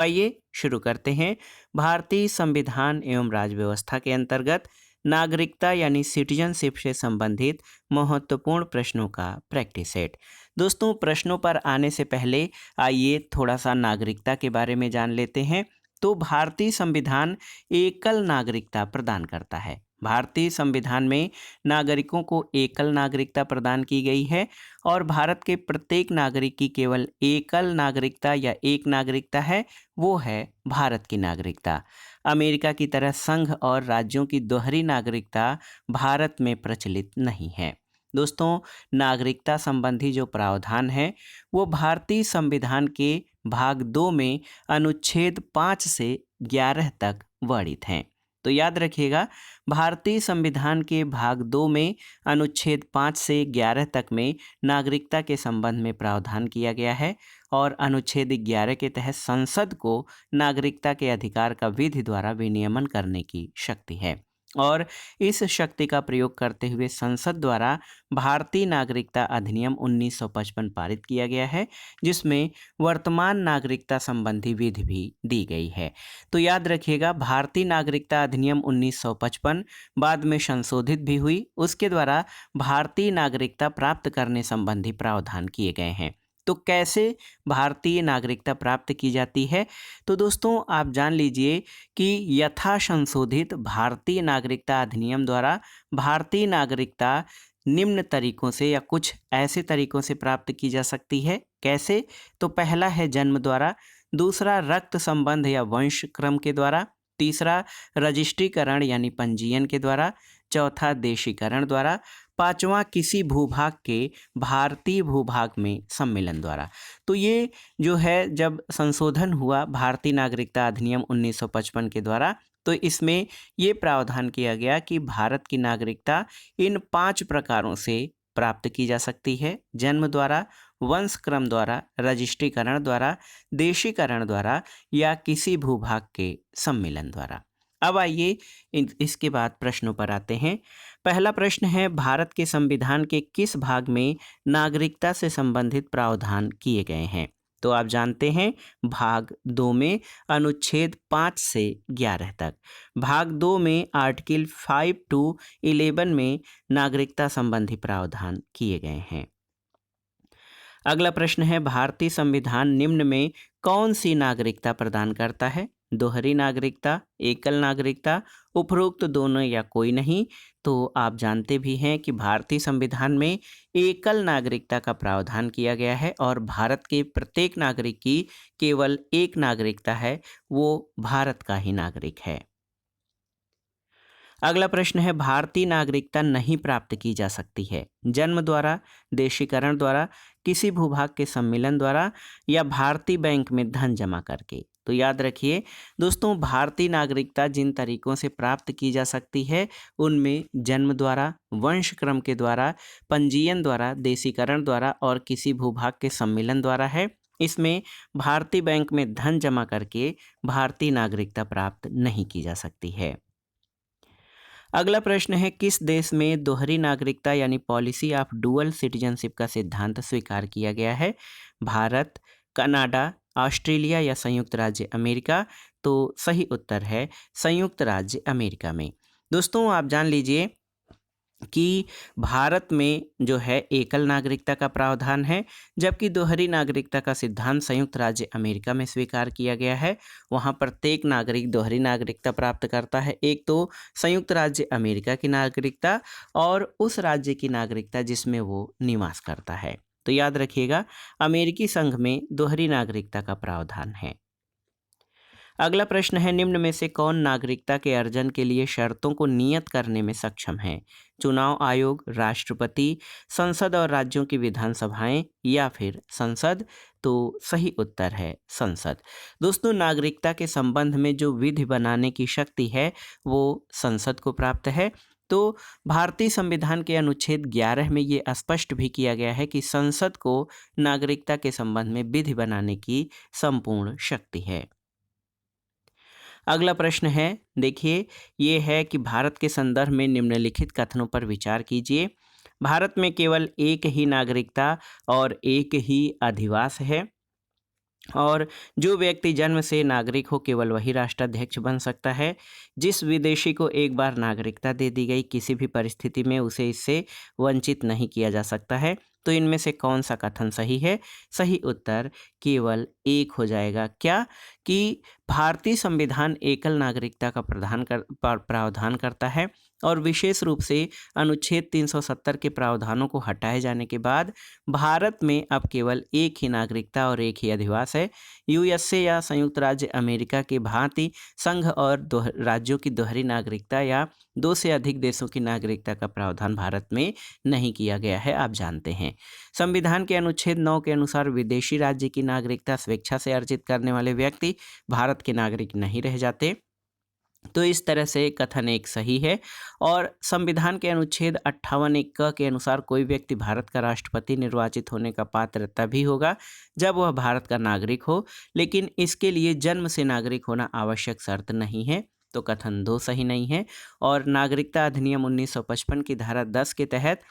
आइए शुरू करते हैं। भारतीय संविधान एवं राज्य व्यवस्था के अंतर्गत नागरिकता यानी सिटीजनशिप से संबंधित महत्वपूर्ण प्रश्नों का प्रैक्टिस सेट। दोस्तों, प्रश्नों पर आने से पहले आइए थोड़ा सा नागरिकता के बारे में जान लेते हैं। तो भारतीय संविधान एकल नागरिकता प्रदान करता है। भारतीय संविधान में नागरिकों को एकल नागरिकता प्रदान की गई है और भारत के प्रत्येक नागरिक की केवल एकल नागरिकता या एक नागरिकता है, वो है भारत की नागरिकता। अमेरिका की तरह संघ और राज्यों की दोहरी नागरिकता भारत में प्रचलित नहीं है। दोस्तों, नागरिकता संबंधी जो प्रावधान है वो भारतीय संविधान के भाग 2 में अनुच्छेद 5 से 11 तक वर्णित हैं। तो याद रखिएगा, भारतीय संविधान के भाग 2 में अनुच्छेद 5 से 11 तक में नागरिकता के संबंध में प्रावधान किया गया है और अनुच्छेद 11 के तहत संसद को नागरिकता के अधिकार का विधि द्वारा विनियमन करने की शक्ति है और इस शक्ति का प्रयोग करते हुए संसद द्वारा भारतीय नागरिकता अधिनियम 1955 पारित किया गया है, जिसमें वर्तमान नागरिकता संबंधी विधि भी दी गई है। तो याद रखिएगा, भारतीय नागरिकता अधिनियम 1955 बाद में संशोधित भी हुई। उसके द्वारा भारतीय नागरिकता प्राप्त करने संबंधी प्रावधान किए गए हैं। तो कैसे भारतीय नागरिकता प्राप्त की जाती है? तो दोस्तों, आप जान लीजिए कि यथा संशोधित भारतीय नागरिकता अधिनियम द्वारा भारतीय नागरिकता निम्न तरीकों से या कुछ ऐसे तरीकों से प्राप्त की जा सकती है। कैसे? तो पहला है जन्म द्वारा, दूसरा रक्त संबंध या वंश क्रम के द्वारा, तीसरा रजिस्ट्रीकरण यानी पंजीयन के द्वारा, चौथा देशीकरण द्वारा, पांचवा किसी भूभाग के भारतीय भूभाग में सम्मिलन द्वारा। तो ये जो है, जब संशोधन हुआ भारतीय नागरिकता अधिनियम 1955 के द्वारा, तो इसमें ये प्रावधान किया गया कि भारत की नागरिकता इन 5 प्रकारों से प्राप्त की जा सकती है: जन्म द्वारा, वंश क्रम द्वारा, रजिस्ट्रीकरण द्वारा, देशीकरण द्वारा या किसी भूभाग के सम्मिलन द्वारा। अब आइए इसके बाद प्रश्नों पर आते हैं। पहला प्रश्न है, भारत के संविधान के किस भाग में नागरिकता से संबंधित प्रावधान किए गए हैं? तो आप जानते हैं, भाग 2 में अनुच्छेद 5 से 11 तक। भाग 2 में आर्टिकल 5 to 11 में नागरिकता संबंधी प्रावधान किए गए हैं। अगला प्रश्न है, भारतीय संविधान निम्न में कौन सी नागरिकता प्रदान करता है? दोहरी नागरिकता, एकल नागरिकता, उपरोक्त दोनों या कोई नहीं? तो आप जानते भी हैं कि भारतीय संविधान में एकल नागरिकता का प्रावधान किया गया है और भारत के प्रत्येक नागरिक की केवल एक नागरिकता है, वो भारत का ही नागरिक है। अगला प्रश्न है, भारतीय नागरिकता नहीं प्राप्त की जा सकती है: जन्म द्वारा, देशीकरण द्वारा, किसी भूभाग के सम्मिलन द्वारा या भारतीय बैंक में धन जमा करके। तो याद रखिए दोस्तों, भारतीय नागरिकता जिन तरीकों से प्राप्त की जा सकती है उनमें जन्म द्वारा, वंश क्रम के द्वारा, पंजीयन द्वारा, देशीकरण द्वारा और किसी भूभाग के सम्मिलन द्वारा है। इसमें भारतीय बैंक में धन जमा करके भारतीय नागरिकता प्राप्त नहीं की जा सकती है। अगला प्रश्न है, किस देश में दोहरी नागरिकता यानी पॉलिसी ऑफ डुअल सिटीजनशिप का सिद्धांत स्वीकार किया गया है? भारत, कनाडा, ऑस्ट्रेलिया या संयुक्त राज्य अमेरिका? तो सही उत्तर है संयुक्त राज्य अमेरिका में। दोस्तों, आप जान लीजिए कि भारत में जो है एकल नागरिकता का प्रावधान है, जबकि दोहरी नागरिकता का सिद्धांत संयुक्त राज्य अमेरिका में स्वीकार किया गया है। वहाँ प्रत्येक नागरिक दोहरी नागरिकता प्राप्त करता है, एक तो संयुक्त राज्य अमेरिका की नागरिकता और उस राज्य की नागरिकता जिसमें वो निवास करता है। तो याद रखिएगा, अमेरिकी संघ में दोहरी नागरिकता का प्रावधान है। अगला प्रश्न है, निम्न में से कौन नागरिकता के अर्जन के लिए शर्तों को नियत करने में सक्षम है? चुनाव आयोग, राष्ट्रपति, संसद और राज्यों की विधानसभाएं या फिर संसद? तो सही उत्तर है संसद। दोस्तों, नागरिकता के संबंध में जो विधि बनाने की शक्ति है वो संसद को प्राप्त है। तो भारतीय संविधान के अनुच्छेद 11 में ये स्पष्ट भी किया गया है कि संसद को नागरिकता के संबंध में विधि बनाने की संपूर्ण शक्ति है। अगला प्रश्न है, देखिए, ये है कि भारत के संदर्भ में निम्नलिखित कथनों पर विचार कीजिए। भारत में केवल एक ही नागरिकता और एक ही अधिवास है। और जो व्यक्ति जन्म से नागरिक हो केवल वही राष्ट्राध्यक्ष बन सकता है। जिस विदेशी को एक बार नागरिकता दे दी गई किसी भी परिस्थिति में उसे इससे वंचित नहीं किया जा सकता है। तो इनमें से कौन सा कथन सही है? सही उत्तर केवल एक हो जाएगा। क्या? कि भारतीय संविधान एकल नागरिकता का प्रावधान करता है और विशेष रूप से अनुच्छेद 370 के प्रावधानों को हटाए जाने के बाद भारत में अब केवल एक ही नागरिकता और एक ही अधिवास है। यूएसए या संयुक्त राज्य अमेरिका के भांति संघ और राज्यों की दोहरी नागरिकता या दो से अधिक देशों की नागरिकता का प्रावधान भारत में नहीं किया गया है, आप जानते हैं। संविधान के अनुच्छेद 9 के अनुसार विदेशी राज्य की नागरिकता स्वेच्छा से अर्जित करने वाले व्यक्ति भारत के नागरिक नहीं रह जाते। तो इस तरह से कथन एक सही है। और संविधान के अनुच्छेद 58 एक क के अनुसार कोई व्यक्ति भारत का राष्ट्रपति निर्वाचित होने का पात्र तभी होगा जब वह भारत का नागरिक हो, लेकिन इसके लिए जन्म से नागरिक होना आवश्यक शर्त नहीं है। तो कथन 2 सही नहीं है। और नागरिकता अधिनियम 1955 की धारा 10 के तहत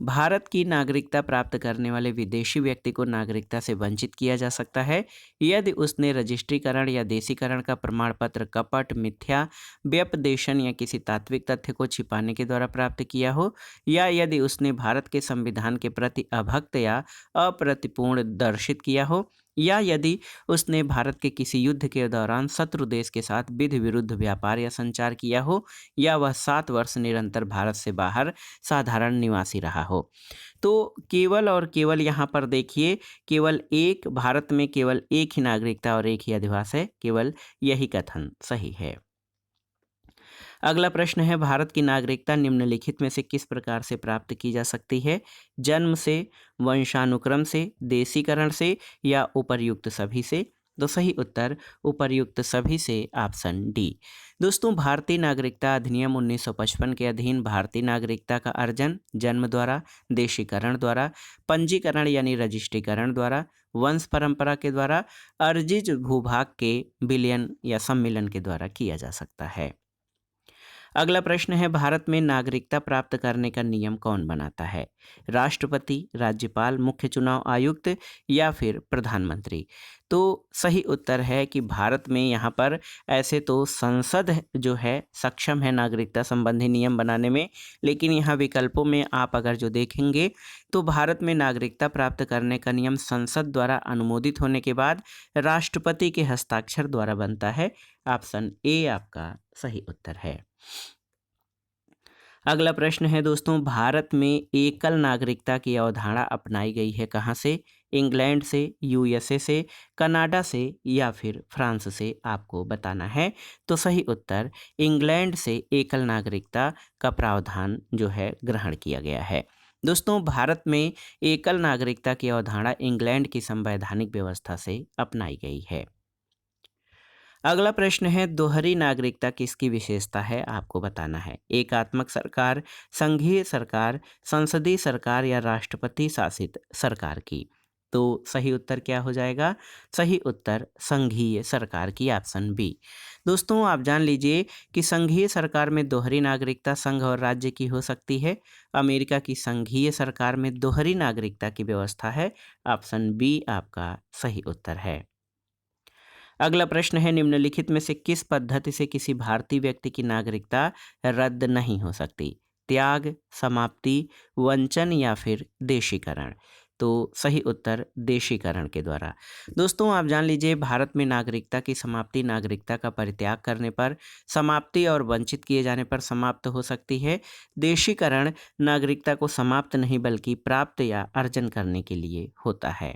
भारत की नागरिकता प्राप्त करने वाले विदेशी व्यक्ति को नागरिकता से वंचित किया जा सकता है यदि उसने रजिस्ट्रीकरण या देशीकरण का प्रमाण पत्र कपट, मिथ्या, व्यपदेशन या किसी तात्विक तथ्य को छिपाने के द्वारा प्राप्त किया हो, या यदि उसने भारत के संविधान के प्रति अभक्त या अप्रतिपूर्ण दर्शित किया हो, या यदि उसने भारत के किसी युद्ध के दौरान शत्रु देश के साथ विधि विरुद्ध व्यापार या संचार किया हो, या वह 7 वर्ष निरंतर भारत से बाहर साधारण निवासी रहा हो। तो केवल और केवल यहाँ पर देखिए, केवल एक भारत में केवल एक ही नागरिकता और एक ही अधिवास है, केवल यही कथन सही है। अगला प्रश्न है, भारत की नागरिकता निम्नलिखित में से किस प्रकार से प्राप्त की जा सकती है? जन्म से, वंशानुक्रम से, देशीकरण से या उपर्युक्त सभी से? तो सही उत्तर उपर्युक्त सभी से, ऑप्शन डी। दोस्तों, भारतीय नागरिकता अधिनियम 1955 के अधीन भारतीय नागरिकता का अर्जन जन्म द्वारा, देशीकरण द्वारा, पंजीकरण यानी रजिस्ट्रीकरण द्वारा, वंश परंपरा के द्वारा, अर्जित भूभाग के विलयन या सम्मिलन के द्वारा किया जा सकता है। अगला प्रश्न है, भारत में नागरिकता प्राप्त करने का नियम कौन बनाता है? राष्ट्रपति, राज्यपाल, मुख्य चुनाव आयुक्त या फिर प्रधानमंत्री? तो सही उत्तर है कि भारत में यहाँ पर ऐसे तो संसद जो है सक्षम है नागरिकता संबंधी नियम बनाने में, लेकिन यहाँ विकल्पों में आप अगर जो देखेंगे तो भारत में नागरिकता प्राप्त करने का नियम संसद द्वारा अनुमोदित होने के बाद राष्ट्रपति के हस्ताक्षर द्वारा बनता है। ऑप्शन ए आपका सही उत्तर है। अगला प्रश्न है दोस्तों, भारत में एकल नागरिकता की अवधारणा अपनाई गई है कहाँ से? इंग्लैंड से, यूएसए से, कनाडा से या फिर फ्रांस से? आपको बताना है। तो सही उत्तर इंग्लैंड से एकल नागरिकता का प्रावधान जो है ग्रहण किया गया है। दोस्तों, भारत में एकल नागरिकता की अवधारणा इंग्लैंड की संवैधानिक व्यवस्था से अपनाई गई है। अगला प्रश्न है, दोहरी नागरिकता किसकी विशेषता है? आपको बताना है। एकात्मक सरकार, संघीय सरकार, संसदीय सरकार या राष्ट्रपति शासित सरकार की? तो सही उत्तर क्या हो जाएगा? सही उत्तर संघीय सरकार की, ऑप्शन बी। दोस्तों, आप जान लीजिए कि संघीय सरकार में दोहरी नागरिकता संघ और राज्य की हो सकती है। अमेरिका की संघीय सरकार में दोहरी नागरिकता की व्यवस्था है। ऑप्शन बी आपका सही उत्तर है। अगला प्रश्न है, निम्नलिखित में से किस पद्धति से किसी भारतीय व्यक्ति की नागरिकता रद्द नहीं हो सकती? त्याग, समाप्ति, वंचन या फिर देशीकरण? तो सही उत्तर देशीकरण के द्वारा। दोस्तों, आप जान लीजिए भारत में नागरिकता की समाप्ति नागरिकता का परित्याग करने पर, समाप्ति और वंचित किए जाने पर समाप्त हो सकती है। देशीकरण नागरिकता को समाप्त नहीं बल्कि प्राप्त या अर्जन करने के लिए होता है।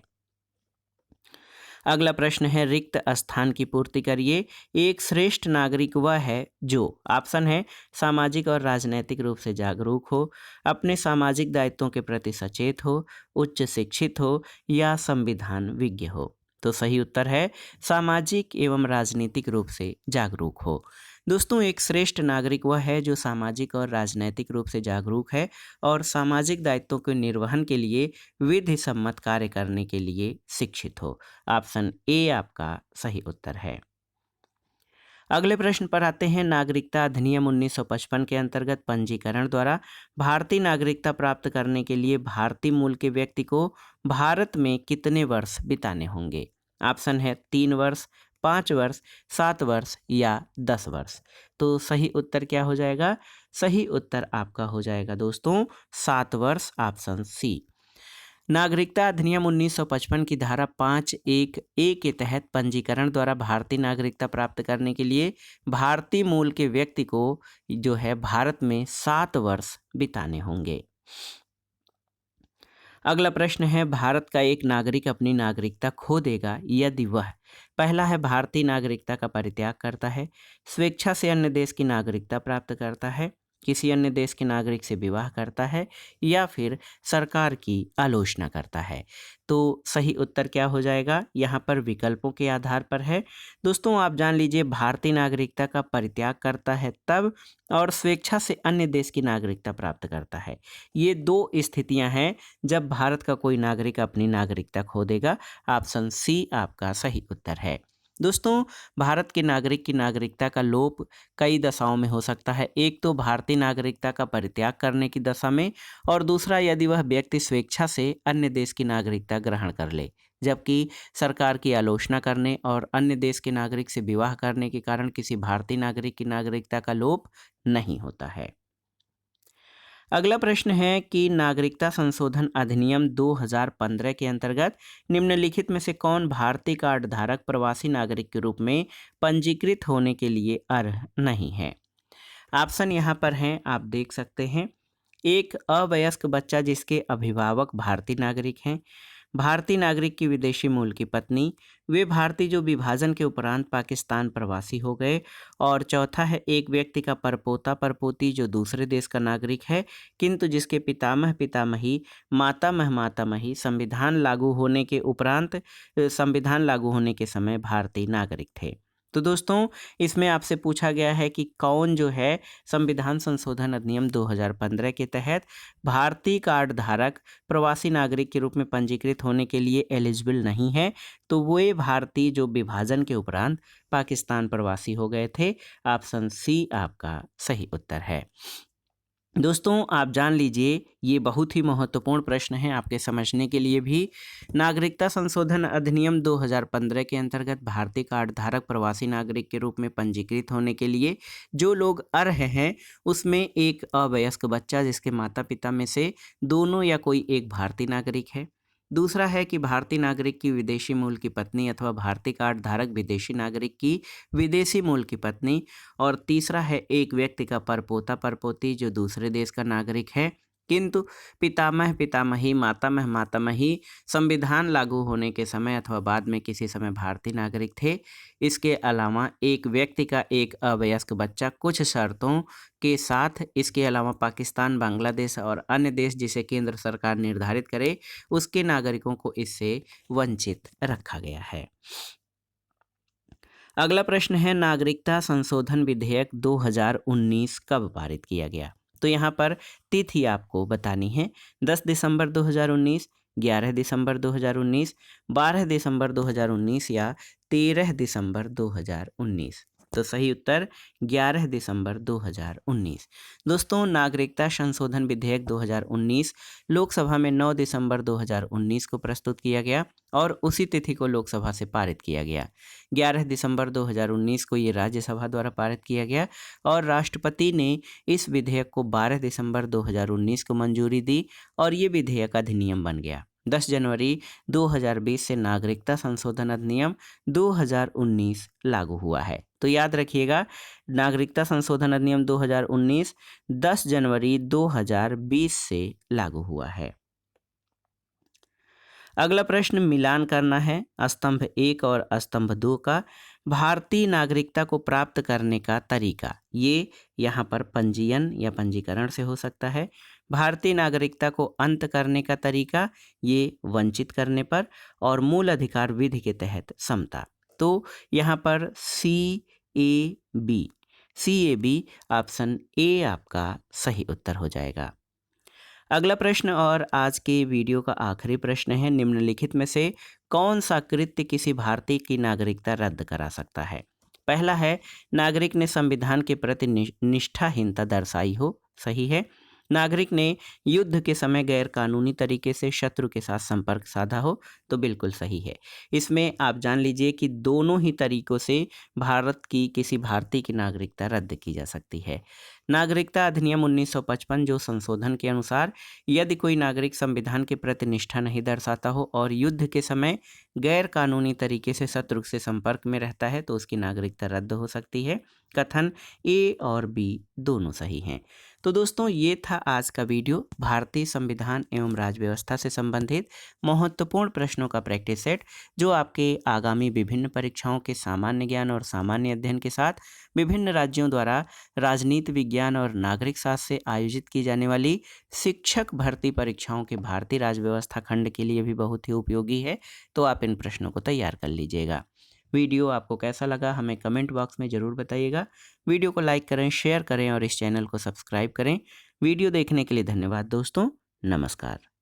अगला प्रश्न है, रिक्त स्थान की पूर्ति करिए। एक श्रेष्ठ नागरिक वह है जो, ऑप्शन है, सामाजिक और राजनैतिक रूप से जागरूक हो, अपने सामाजिक दायित्वों के प्रति सचेत हो, उच्च शिक्षित हो या संविधान विज्ञ हो? तो सही उत्तर है सामाजिक एवं राजनीतिक रूप से जागरूक हो। दोस्तों, एक श्रेष्ठ नागरिक वह है जो सामाजिक और राजनैतिक रूप से जागरूक है और सामाजिक दायित्वों के निर्वहन के लिए विधि सम्मत कार्य करने के लिए शिक्षित हो। ऑप्शन ए आपका सही उत्तर है। अगले प्रश्न पर आते हैं, नागरिकता अधिनियम 1955 के अंतर्गत पंजीकरण द्वारा भारतीय नागरिकता प्राप्त करने के लिए भारतीय मूल के व्यक्ति को भारत में कितने वर्ष बिताने होंगे? ऑप्शन है 3 वर्ष, 5 वर्ष, 7 वर्ष या 10 वर्ष। तो सही उत्तर क्या हो जाएगा? सही उत्तर आपका हो जाएगा दोस्तों 7 वर्ष, ऑप्शन सी। नागरिकता अधिनियम 1955 की धारा 5(1)(a) के तहत पंजीकरण द्वारा भारतीय नागरिकता प्राप्त करने के लिए भारतीय मूल के व्यक्ति को जो है भारत में 7 वर्ष बिताने होंगे। अगला प्रश्न है, भारत का एक नागरिक अपनी नागरिकता खो देगा यदि वह पहला है भारतीय नागरिकता का परित्याग करता है, स्वेच्छा से अन्य देश की नागरिकता प्राप्त करता है, किसी अन्य देश के नागरिक से विवाह करता है या फिर सरकार की आलोचना करता है। तो सही उत्तर क्या हो जाएगा? यहाँ पर विकल्पों के आधार पर है। दोस्तों आप जान लीजिए, भारतीय नागरिकता का परित्याग करता है तब, और स्वेच्छा से अन्य देश की नागरिकता प्राप्त करता है। ये 2 स्थितियां हैं जब भारत का कोई नागरिक अपनी नागरिकता खो देगा। ऑप्शन सी आपका सही उत्तर है। दोस्तों भारत के नागरिक की नागरिकता का लोप कई दशाओं में हो सकता है। एक तो भारतीय नागरिकता का परित्याग करने की दशा में, और दूसरा यदि वह व्यक्ति स्वेच्छा से अन्य देश की नागरिकता ग्रहण कर ले, जबकि सरकार की आलोचना करने और अन्य देश के नागरिक से विवाह करने के कारण किसी भारतीय नागरिक की नागरिकता का लोप नहीं होता है। अगला प्रश्न है कि नागरिकता संशोधन अधिनियम 2015 के अंतर्गत निम्नलिखित में से कौन भारतीय कार्ड धारक प्रवासी नागरिक के रूप में पंजीकृत होने के लिए अर्ह नहीं है? ऑप्शन यहाँ पर हैं, आप देख सकते हैं। एक, अवयस्क बच्चा जिसके अभिभावक भारतीय नागरिक हैं, भारतीय नागरिक की विदेशी मूल की पत्नी, वे भारतीय जो विभाजन के उपरांत पाकिस्तान प्रवासी हो गए, और चौथा है एक व्यक्ति का परपोता परपोती जो दूसरे देश का नागरिक है किंतु जिसके पितामह पितामही मातामह मातामही संविधान लागू होने के समय भारतीय नागरिक थे। तो दोस्तों इसमें आपसे पूछा गया है कि कौन जो है संविधान संशोधन अधिनियम 2015 के तहत भारतीय कार्ड धारक प्रवासी नागरिक के रूप में पंजीकृत होने के लिए एलिजिबल नहीं है। तो वो भारतीय जो विभाजन के उपरांत पाकिस्तान प्रवासी हो गए थे। ऑप्शन सी आपका सही उत्तर है। दोस्तों आप जान लीजिए, ये बहुत ही महत्वपूर्ण प्रश्न है आपके समझने के लिए भी। नागरिकता संशोधन अधिनियम 2015 के अंतर्गत भारतीय कार्ड धारक प्रवासी नागरिक के रूप में पंजीकृत होने के लिए जो लोग अर्ह हैं उसमें एक अवयस्क बच्चा जिसके माता पिता में से दोनों या कोई एक भारतीय नागरिक है, दूसरा है कि भारतीय नागरिक की विदेशी मूल की पत्नी अथवा भारतीय कार्ड धारक विदेशी नागरिक की विदेशी मूल की पत्नी, और तीसरा है एक व्यक्ति का परपोता परपोती जो दूसरे देश का नागरिक है किंतु पितामह पितामही मातामह मातामही संविधान लागू होने के समय अथवा बाद में किसी समय भारतीय नागरिक थे। इसके अलावा एक व्यक्ति का एक अवयस्क बच्चा कुछ शर्तों के साथ, इसके अलावा पाकिस्तान, बांग्लादेश और अन्य देश जिसे केंद्र सरकार निर्धारित करे उसके नागरिकों को इससे वंचित रखा गया है। अगला प्रश्न है, नागरिकता संशोधन विधेयक 2019 कब पारित किया गया? तो यहाँ पर तिथि आपको बतानी है। 10 दिसंबर 2019, 11 दिसंबर 2019, 12 दिसंबर 2019 या 13 दिसंबर 2019। तो सही उत्तर 11 दिसंबर 2019। दोस्तों नागरिकता संशोधन विधेयक 2019 लोकसभा में 9 दिसंबर 2019 को प्रस्तुत किया गया और उसी तिथि को लोकसभा से पारित किया गया। 11 दिसंबर 2019 को ये राज्यसभा द्वारा पारित किया गया और राष्ट्रपति ने इस विधेयक को 12 दिसंबर 2019 को मंजूरी दी और ये विधेयक अधिनियम बन गया। 10 जनवरी 2020 से नागरिकता संशोधन अधिनियम 2019 लागू हुआ है। तो याद रखिएगा, नागरिकता संशोधन अधिनियम 2019 10 जनवरी 2020 से लागू हुआ है। अगला प्रश्न मिलान करना है स्तंभ 1 और स्तंभ 2 का। भारतीय नागरिकता को प्राप्त करने का तरीका, ये यहाँ पर पंजीयन या पंजीकरण से हो सकता है। भारतीय नागरिकता को अंत करने का तरीका, ये वंचित करने पर, और मूल अधिकार विधि के तहत समता। तो यहाँ पर CAB ऑप्शन ए आपका सही उत्तर हो जाएगा। अगला प्रश्न और आज के वीडियो का आखिरी प्रश्न है, निम्नलिखित में से कौन सा कृत्य किसी भारतीय की नागरिकता रद्द करा सकता है? पहला है नागरिक ने संविधान के प्रति निष्ठाहीनता दर्शाई हो, सही है। नागरिक ने युद्ध के समय गैर कानूनी तरीके से शत्रु के साथ संपर्क साधा हो, तो बिल्कुल सही है। इसमें आप जान लीजिए कि दोनों ही तरीकों से भारत की किसी भारतीय की नागरिकता रद्द की जा सकती है। नागरिकता अधिनियम 1955 जो संशोधन के अनुसार यदि कोई नागरिक संविधान के प्रति निष्ठा नहीं दर्शाता हो और युद्ध के समय गैर कानूनी तरीके से शत्रु से संपर्क में रहता है तो उसकी नागरिकता रद्द हो सकती है। कथन ए और बी दोनों सही हैं। तो दोस्तों ये था आज का वीडियो भारतीय संविधान एवं राज्य व्यवस्था से संबंधित महत्वपूर्ण प्रश्नों का प्रैक्टिस सेट, जो आपके आगामी विभिन्न परीक्षाओं के सामान्य ज्ञान और सामान्य अध्ययन के साथ विभिन्न राज्यों द्वारा राजनीति विज्ञान और नागरिक शास्त्र से आयोजित की जाने वाली शिक्षक भर्ती परीक्षाओं के भारतीय राज्य व्यवस्था खंड के लिए भी बहुत ही उपयोगी है। तो आप इन प्रश्नों को तैयार कर लीजिएगा। वीडियो आपको कैसा लगा हमें कमेंट बॉक्स में ज़रूर बताइएगा। वीडियो को लाइक करें, शेयर करें और इस चैनल को सब्सक्राइब करें। वीडियो देखने के लिए धन्यवाद दोस्तों। नमस्कार।